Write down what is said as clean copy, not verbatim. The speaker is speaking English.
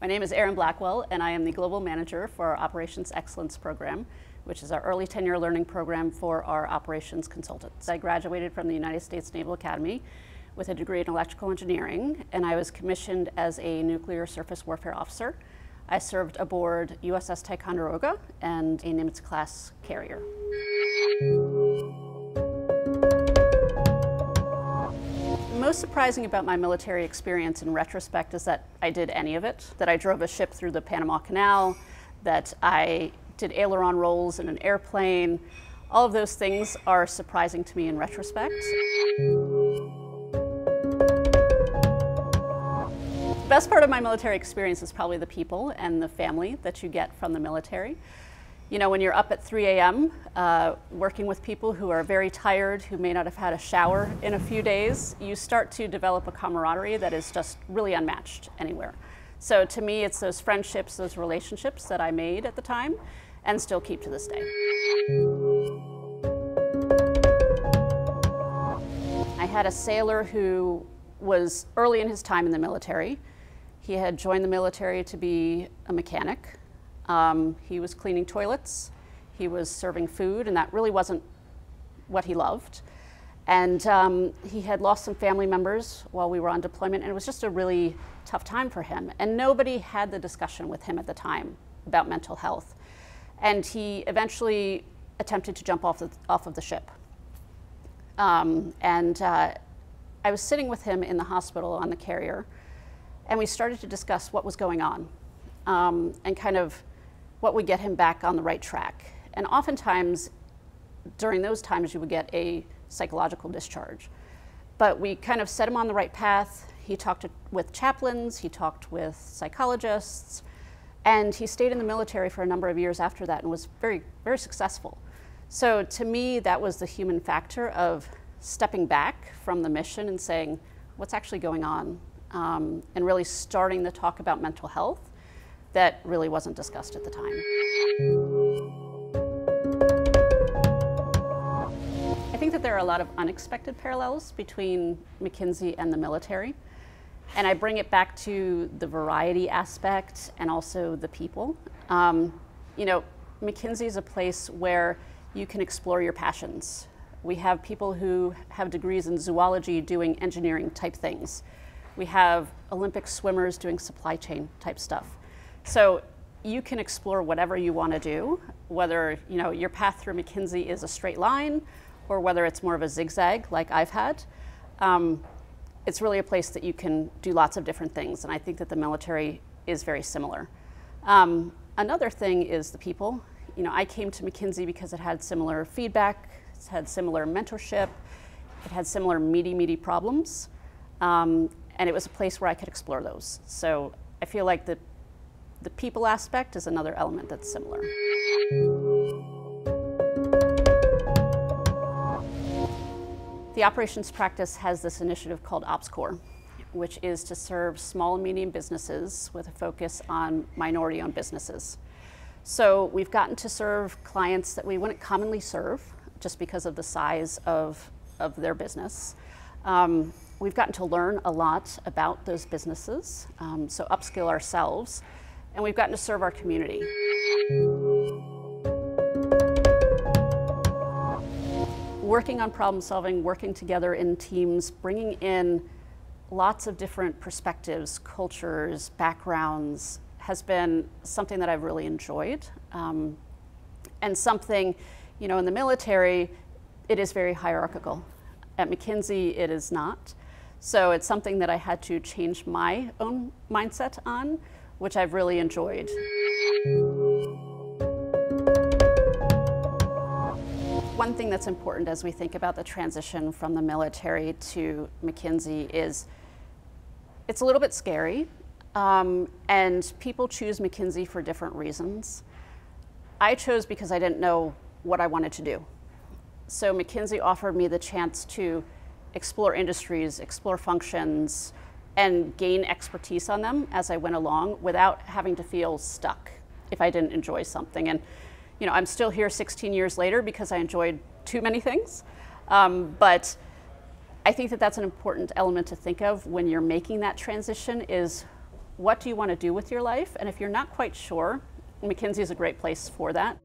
My name is Erin Blackwell, and I am the Global Manager for our Operations Excellence Program, which is our early tenure learning program for our operations consultants. I graduated from the United States Naval Academy with a degree in electrical engineering, and I was commissioned as a nuclear surface warfare officer. I served aboard USS Ticonderoga and a Nimitz-class carrier. Most surprising about my military experience in retrospect is that I did any of it, that I drove a ship through the Panama Canal, that I did aileron rolls in an airplane. All of those things are surprising to me in retrospect. The best part of my military experience is probably the people and the family that you get from the military. You know, when you're up at 3 a.m. Working with people who are very tired, who may not have had a shower in a few days, you start to develop a camaraderie that is just really unmatched anywhere. So to me, it's those friendships, those relationships that I made at the time and still keep to this day. I had a sailor who was early in his time in the military. He had joined the military to be a mechanic. He was cleaning toilets, he was serving food, and that really wasn't what he loved. And he had lost some family members while we were on deployment, and it was just a really tough time for him. And nobody had the discussion with him at the time about mental health. And he eventually attempted to jump off of the ship. I was sitting with him in the hospital on the carrier, and we started to discuss what was going on and kind of what would get him back on the right track. And oftentimes, during those times, you would get a psychological discharge. But we kind of set him on the right path. He talked with chaplains, he talked with psychologists, and he stayed in the military for a number of years after that and was very, very successful. So to me, that was the human factor of stepping back from the mission and saying, what's actually going on? And really starting the talk about mental health that really wasn't discussed at the time. I think that there are a lot of unexpected parallels between McKinsey and the military. And I bring it back to the variety aspect and also the people. You know, McKinsey is a place where you can explore your passions. We have people who have degrees in zoology doing engineering type things. We have Olympic swimmers doing supply chain type stuff. So you can explore whatever you want to do, whether your path through McKinsey is a straight line or whether it's more of a zigzag like I've had. It's really a place that you can do lots of different things, and I think that the military is very similar. Another thing is the people. You know, I came to McKinsey because it had similar feedback, it had similar mentorship, it had similar meaty problems, and it was a place where I could explore those. So I feel like the people aspect is another element that's similar. The operations practice has this initiative called OpsCore, which is to serve small and medium businesses with a focus on minority-owned businesses. So we've gotten to serve clients that we wouldn't commonly serve just because of the size of their business. We've gotten to learn a lot about those businesses, so upskill ourselves, and we've gotten to serve our community. Working on problem solving, working together in teams, bringing in lots of different perspectives, cultures, backgrounds, has been something that I've really enjoyed. And something, in the military, it is very hierarchical. At McKinsey, it is not. So it's something that I had to change my own mindset on, which I've really enjoyed. One thing that's important as we think about the transition from the military to McKinsey is it's a little bit scary, and people choose McKinsey for different reasons. I chose because I didn't know what I wanted to do. So McKinsey offered me the chance to explore industries, explore functions, and gain expertise on them as I went along without having to feel stuck if I didn't enjoy something. And I'm still here 16 years later because I enjoyed too many things. But I think that that's an important element to think of when you're making that transition is what do you want to do with your life? And if you're not quite sure, McKinsey is a great place for that.